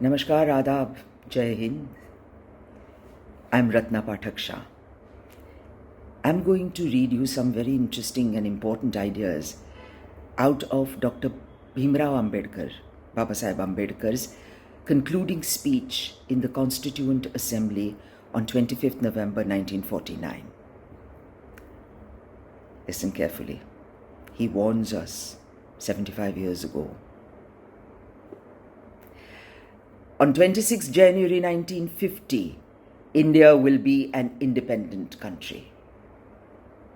Namaskar, Adab, Jai Hind. I'm Ratna Pathak Shah. I'm going to read you some very interesting and important ideas out of Dr. Bhimrao Ambedkar, Baba Saheb Ambedkar's concluding speech in the Constituent Assembly on 25th November 1949. Listen carefully. He warns us 75 years ago. On 26 January 1950, India will be an independent country.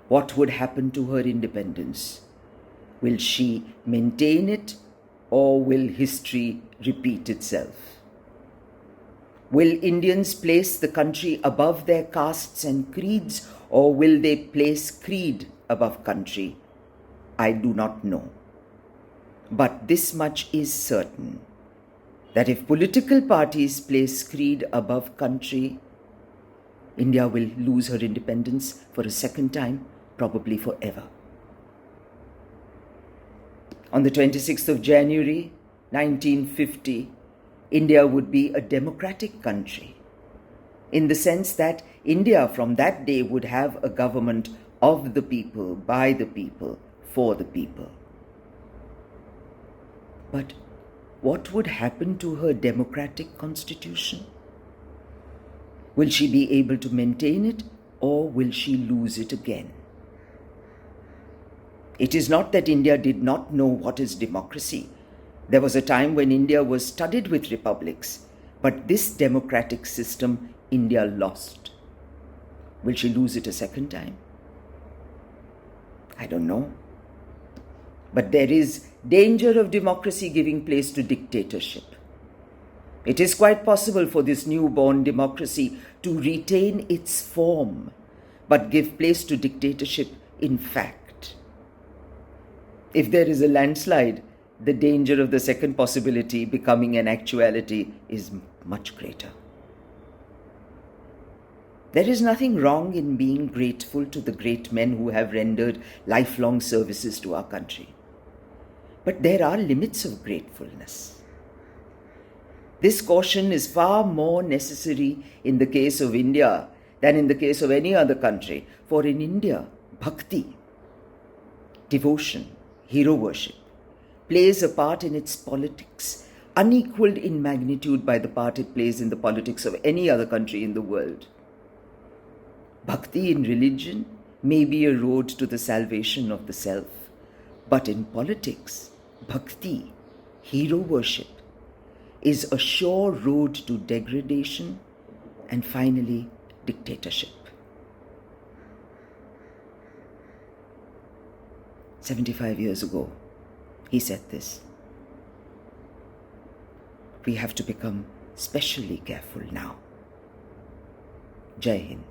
What would happen to her independence? Will she maintain it, or will history repeat itself? Will Indians place the country above their castes and creeds, or will they place creed above country? I do not know. But this much is certain, that if political parties place creed above country, India will lose her independence for a second time, probably forever. On the 26th of January 1950, India would be a democratic country, in the sense that India from that day would have a government of the people, by the people, for the people. But what would happen to her democratic constitution? Will she be able to maintain it, or will she lose it again? It is not that India did not know what is democracy. There was a time when India was studded with republics, but this democratic system India lost. Will she lose it a second time? I don't know. But there is danger of democracy giving place to dictatorship. It is quite possible for this newborn democracy to retain its form, but give place to dictatorship in fact. If there is a landslide, the danger of the second possibility becoming an actuality is much greater. There is nothing wrong in being grateful to the great men who have rendered lifelong services to our country. But there are limits of gratefulness. This caution is far more necessary in the case of India than in the case of any other country. For in India, bhakti, devotion, hero worship, plays a part in its politics, unequaled in magnitude by the part it plays in the politics of any other country in the world. Bhakti in religion may be a road to the salvation of the self, but in politics, bhakti, hero worship, is a sure road to degradation and finally dictatorship. 75 years ago, he said this. We have to become specially careful now. Jai Hind.